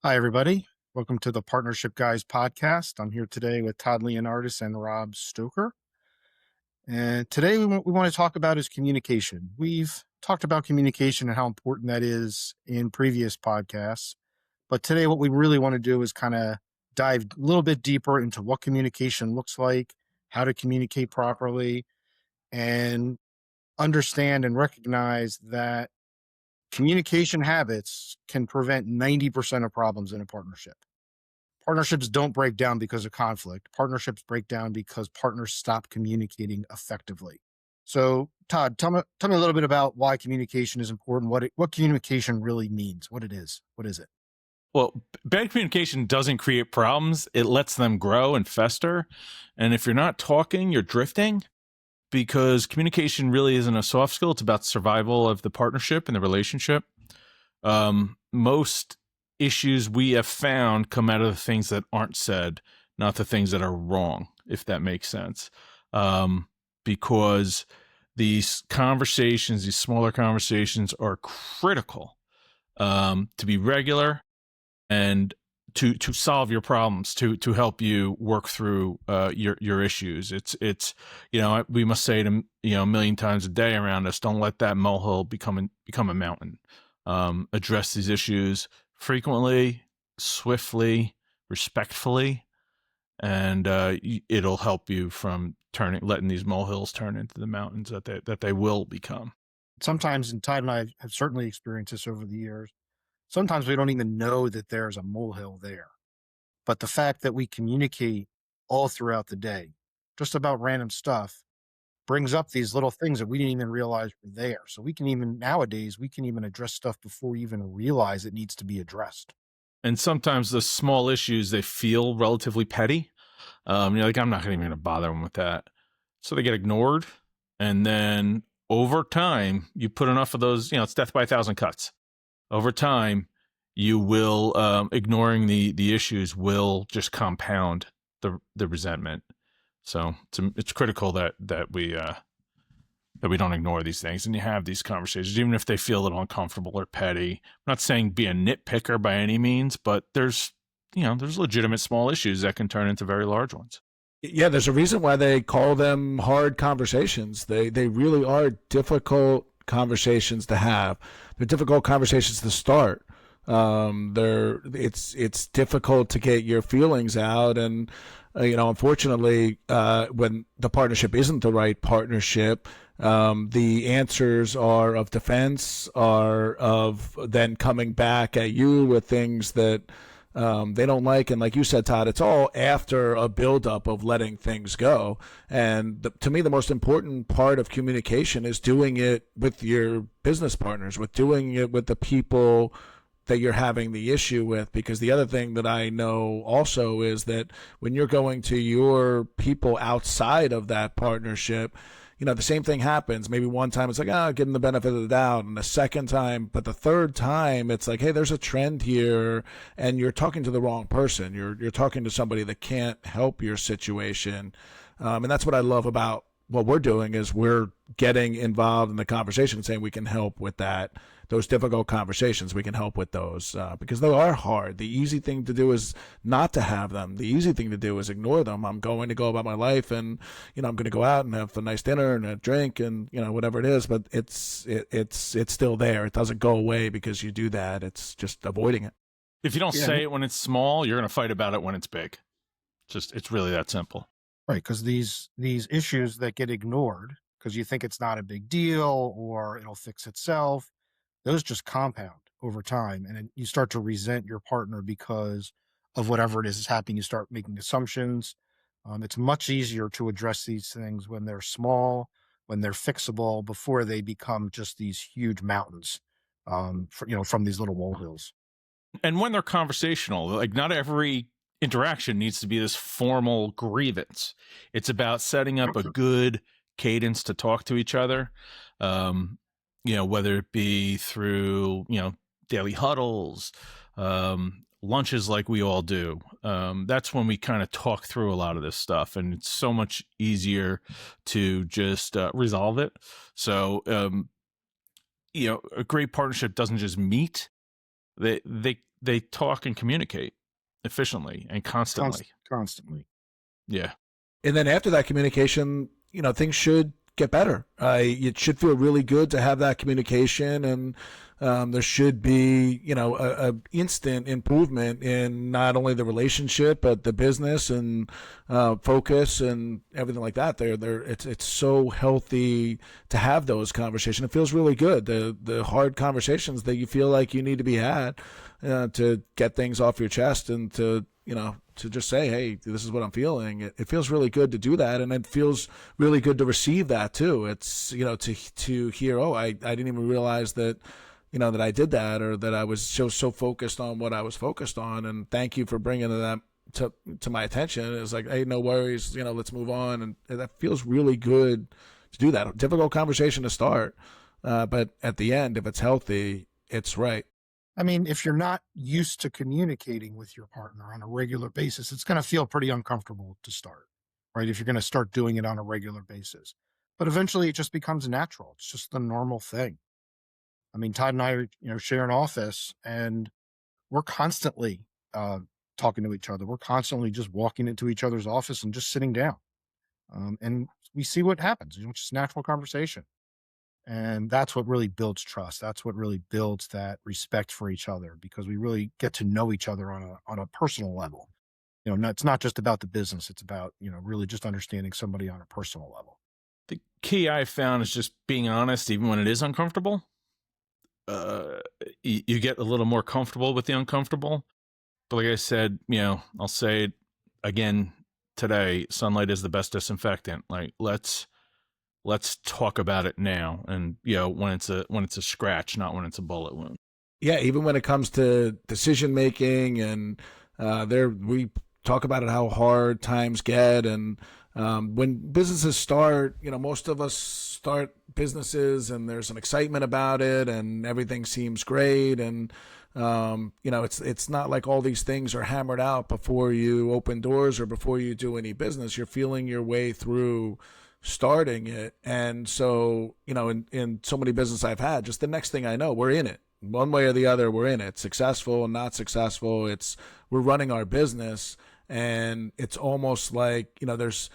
Hi, everybody. Welcome to the Partnership Guys podcast. I'm here today with Todd Leonardis and Rob Stoker. And today we want to talk about is communication. We've talked about communication and how important that is in previous podcasts. But today, what we really want to do is kind of dive a little bit deeper into what communication looks like, how to communicate properly, and understand and recognize that communication habits can prevent 90% of problems in a partnership. Partnerships don't break down because of conflict. Partnerships break down because partners stop communicating effectively. So, Todd, tell me a little bit about why communication is important. What communication really means. What it is. What is it? Well, bad communication doesn't create problems. It lets them grow and fester. And if you're not talking, you're drifting, because communication really isn't a soft skill. It's about survival of the partnership and the relationship. Most issues we have found come out of the things that aren't said, not the things that are wrong, if that makes sense. Because these conversations, these smaller conversations, are critical to be regular and to solve your problems, to help you work through your issues. It's we must say it a million times a day around us. Don't let that molehill become a mountain. Address these issues frequently, swiftly, respectfully, and it'll help you from letting these molehills turn into the mountains that they will become. Sometimes, and Todd and I have certainly experienced this over the years. Sometimes we don't even know that there's a molehill there. But the fact that we communicate all throughout the day, just about random stuff, brings up these little things that we didn't even realize were there. So nowadays, we can even address stuff before we even realize it needs to be addressed. And sometimes the small issues, they feel relatively petty. You're like, I'm not even going to bother them with that. So they get ignored. And then over time, you put enough of those, it's death by a thousand cuts. Over time, you will, ignoring the issues will just compound the resentment. So it's critical that we don't ignore these things and you have these conversations, even if they feel a little uncomfortable or petty. I'm not saying be a nitpicker by any means, but there's legitimate small issues that can turn into very large ones. Yeah, there's a reason why they call them hard conversations. They really are difficult conversations to have. They're difficult conversations to start. It's difficult to get your feelings out, and unfortunately, when the partnership isn't the right partnership, the answers are of defense, are of then coming back at you with things that they don't like. And like you said, Todd, it's all after a buildup of letting things go. And to me, the most important part of communication is doing it with your business partners, with doing it with the people that you're having the issue with. Because the other thing that I know also is that when you're going to your people outside of that partnership, the same thing happens. Maybe one time it's like, give them the benefit of the doubt. And the second time, but the third time, it's like, hey, there's a trend here. And you're talking to the wrong person. You're talking to somebody that can't help your situation. And that's what I love about what we're doing is we're getting involved in the conversation and saying we can help with that. Those difficult conversations, we can help with those because they are hard. The easy thing to do is not to have them. The easy thing to do is ignore them. I'm going to go about my life, and I'm going to go out and have a nice dinner and a drink and whatever it is. But it's still there. It doesn't go away because you do that. It's just avoiding it. If you don't say it when it's small, you're going to fight about it when it's big. It's really that simple. Right, because these issues that get ignored because you think it's not a big deal or it'll fix itself, those just compound over time, and then you start to resent your partner because of whatever it is happening. You start making assumptions. It's much easier to address these things when they're small, when they're fixable, before they become just these huge mountains, from these little molehills. And when they're conversational, like not every interaction needs to be this formal grievance. It's about setting up a good cadence to talk to each other. Whether it be through, daily huddles, lunches like we all do. That's when we kind of talk through a lot of this stuff, and it's so much easier to just resolve it. So, a great partnership doesn't just meet. They talk and communicate efficiently and constantly. Constantly. Yeah. And then after that communication, things should get better. It should feel really good to have that communication, and there should be, a instant improvement in not only the relationship but the business and focus and everything like that. It's so healthy to have those conversations. It feels really good. The hard conversations that you feel like you need to be had to get things off your chest and to just say, hey, this is what I'm feeling. It feels really good to do that, and it feels really good to receive that too. It's to hear, oh, I didn't even realize that that I did that, or that I was so focused on what I was focused on, and thank you for bringing that to my attention. It's like, hey, no worries, let's move on, and that feels really good to do that. Difficult conversation to start, but at the end, if it's healthy, it's right. I mean, if you're not used to communicating with your partner on a regular basis, it's going to feel pretty uncomfortable to start, right? If you're going to start doing it on a regular basis, but eventually it just becomes natural. It's just the normal thing. I mean, Todd and I, share an office, and we're constantly uh, talking to each other. We're constantly just walking into each other's office and just sitting down, and we see what happens. It's just natural conversation. And that's what really builds trust. That's what really builds that respect for each other, because we really get to know each other on a personal level. It's not just about the business. It's about, really just understanding somebody on a personal level. The key I found is just being honest, even when it is uncomfortable. You get a little more comfortable with the uncomfortable. But like I said, I'll say it again today: sunlight is the best disinfectant. Like, let's talk about it now, and when it's a scratch, not when it's a bullet wound. Yeah, even when it comes to decision making, and we talk about it, how hard times get, and when businesses start, most of us start businesses and there's an excitement about it and everything seems great, and it's not like all these things are hammered out before you open doors or before you do any business. You're feeling your way through starting it. And so, in so many business I've had, just the next thing I know, we're in it. One way or the other, we're in it. Successful and not successful. We're running our business, and it's almost like, there's,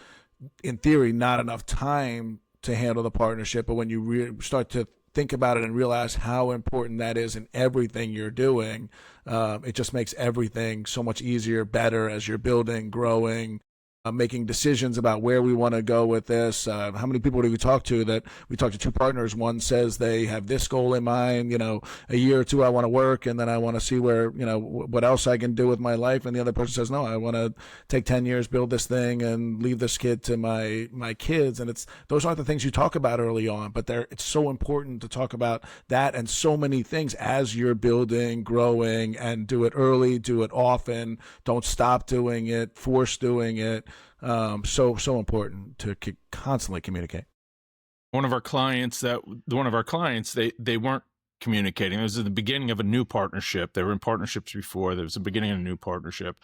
in theory, not enough time to handle the partnership. But when you start to think about it and realize how important that is in everything you're doing, it just makes everything so much easier, better as you're building, growing, making decisions about where we want to go with this. How many people do we talk to that we talk to two partners? One says they have this goal in mind, a year or two I want to work, and then I want to see where, what else I can do with my life. And the other person says, no, I want to take 10 years, build this thing, and leave this kid to my kids. And those aren't the things you talk about early on, but it's so important to talk about that and so many things as you're building, growing, and do it early, do it often. Don't stop doing it, force doing it. So important to constantly communicate. One of our clients, they weren't communicating. It was at the beginning of a new partnership. They were in partnerships before. There was the beginning of a new partnership.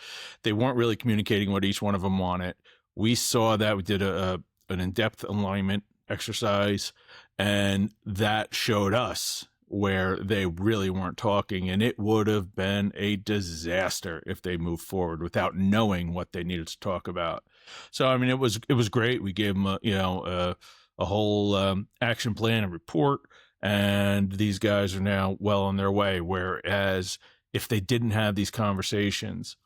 They weren't really communicating what each one of them wanted. We saw that. We did an in-depth alignment exercise, and that showed us where they really weren't talking, and it would have been a disaster if they moved forward without knowing what they needed to talk about. So, I mean, it was great. We gave them a whole action plan and report, and these guys are now well on their way. Whereas if they didn't have these conversations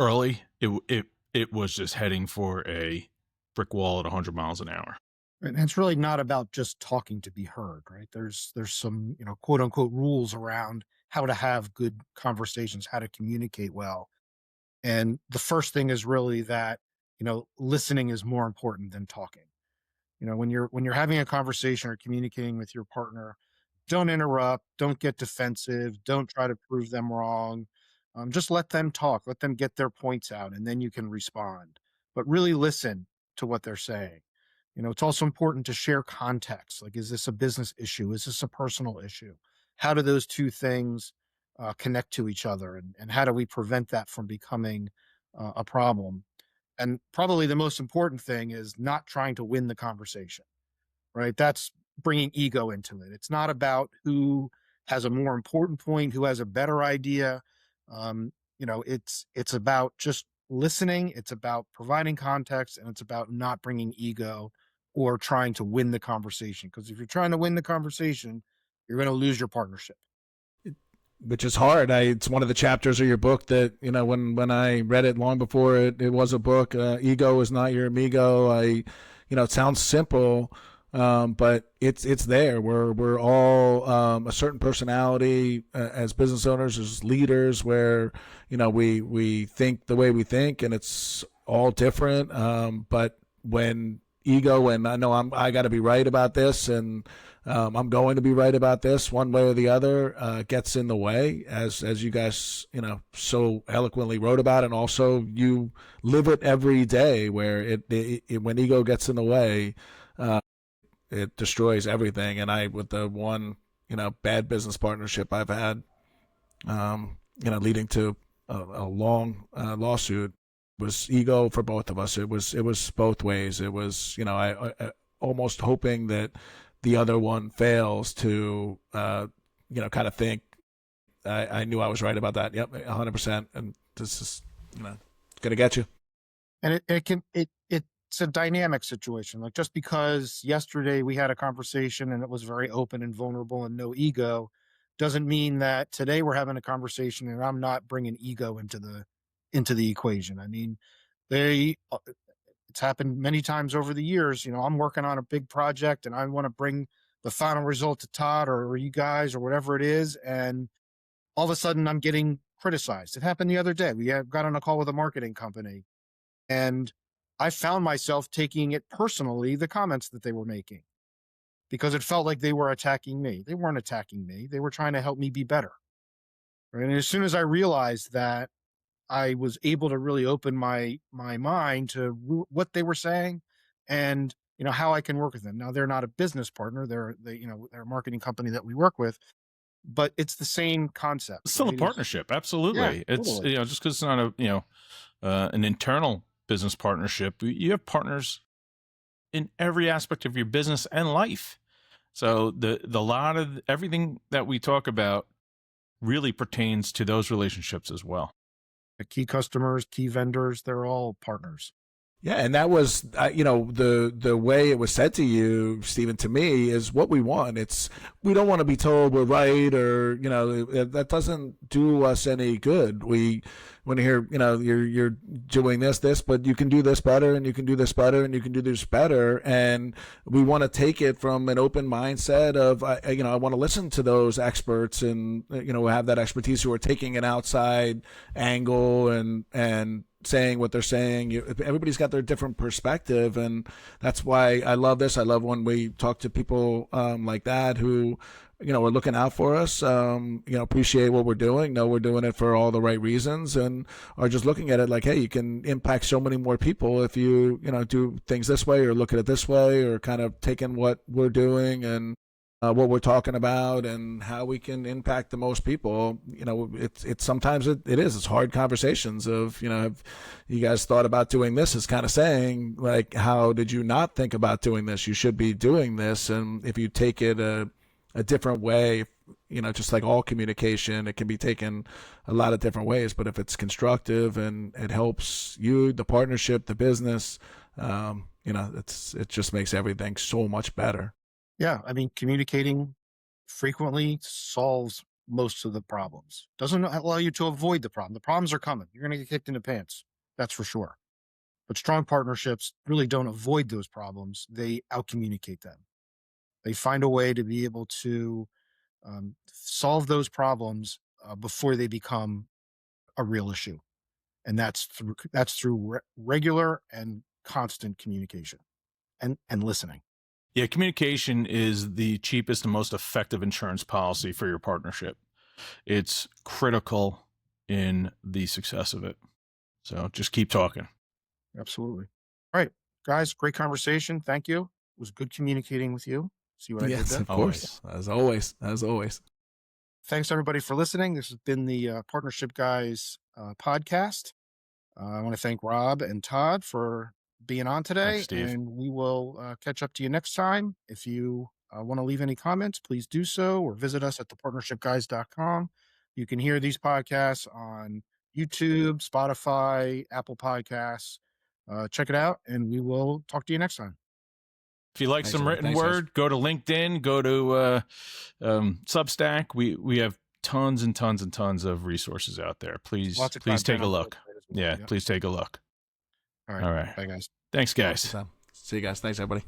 early, it was just heading for a brick wall at 100 miles an hour. And it's really not about just talking to be heard, right? There's some, quote unquote rules around how to have good conversations, how to communicate well. And the first thing is really that, listening is more important than talking. When you're having a conversation or communicating with your partner, don't interrupt, don't get defensive, don't try to prove them wrong. Just let them talk, let them get their points out, and then you can respond. But really listen to what they're saying. It's also important to share context. Like, is this a business issue? Is this a personal issue? How do those two things connect to each other? And how do we prevent that from becoming a problem? And probably the most important thing is not trying to win the conversation, right? That's bringing ego into it. It's not about who has a more important point, who has a better idea. It's about just listening. It's about providing context, and it's about not bringing ego or trying to win the conversation. Because if you're trying to win the conversation, you're going to lose your partnership. Which is hard. It's one of the chapters of your book that, when I read it long before it was a book. Ego is not your amigo. It sounds simple, but it's there. We're all a certain personality as business owners, as leaders, where we think the way we think, and it's all different. But when ego, and I got to be right about this, and I'm going to be right about this one way or the other, gets in the way, as you guys so eloquently wrote about, and also you live it every day, where it when ego gets in the way, it destroys everything. And with the one bad business partnership I've had, leading to a long lawsuit, was ego for both of us. It was both ways. It was I almost hoping that the other one fails to kind of think I knew I was right about that. Yep, 100%. And this is gonna get you. And it's a dynamic situation. Like, just because yesterday we had a conversation and it was very open and vulnerable and no ego, doesn't mean that today we're having a conversation and I'm not bringing ego into the equation. I mean, it's happened many times over the years. I'm working on a big project and I want to bring the final result to Todd or you guys or whatever it is, and all of a sudden I'm getting criticized. It happened the other day. Got on a call with a marketing company, and I found myself taking it personally, the comments that they were making, because it felt like they were attacking me. They weren't attacking me. They were trying to help me be better. Right? And as soon as I realized that, I was able to really open my mind to what they were saying, and how I can work with them. Now, they're not a business partner; they're a marketing company that we work with, but it's the same concept. It's still a Right? partnership. Yeah, Absolutely. It's totally. just because it's not an internal business partnership. You have partners in every aspect of your business and life. So the lot of everything that we talk about really pertains to those relationships as well. The key customers, key vendors, they're all partners. Yeah, and that was, the way it was said to you, Stephen, to me, is what we want. We don't want to be told we're right, or that doesn't do us any good. We want to hear, you're doing this, but you can do this better, and you can do this better, and you can do this better, and we want to take it from an open mindset of, I want to listen to those experts, and have that expertise, who are taking an outside angle and saying what they're saying. Everybody's got their different perspective, and that's why I love this. I love when we talk to people like that, who are looking out for us, appreciate what we're doing, know we're doing it for all the right reasons, and are just looking at it like, hey, you can impact so many more people if you do things this way, or look at it this way, or kind of taking what we're doing and what we're talking about, and how we can impact the most people. It's sometimes it's hard conversations of, have you guys thought about doing this? Is kind of saying, like, how did you not think about doing this? You should be doing this. And if you take it a different way, just like all communication, it can be taken a lot of different ways. But if it's constructive and it helps you, the partnership, the business, it just makes everything so much better. Yeah, I mean, communicating frequently solves most of the problems. Doesn't allow you to avoid the problem. The problems are coming. You're going to get kicked in the pants. That's for sure. But strong partnerships really don't avoid those problems. They outcommunicate them. They find a way to be able to solve those problems before they become a real issue. And that's through regular and constant communication and listening. Yeah, communication is the cheapest and most effective insurance policy for your partnership. It's critical in the success of it. So just keep talking. Absolutely. All right, guys, great conversation. Thank you. It was good communicating with you. See what I did Yes, there? of course. As always. Thanks, everybody, for listening. This has been the Partnership Guys podcast. I want to thank Rob and Todd for being on today, Thanks, Steve. and we will catch up to you next time. If you want to leave any comments, please do so, or visit us at thepartnershipguys.com. You can hear these podcasts on YouTube, Spotify, Apple Podcasts. Check it out, and we will talk to you next time. If you like some written word, go to LinkedIn, go to Substack. We have tons and tons and tons of resources out there. Please take a look. Yeah, please take a look. All right. All right. Bye, guys. Thanks, guys. See you guys. Thanks, everybody.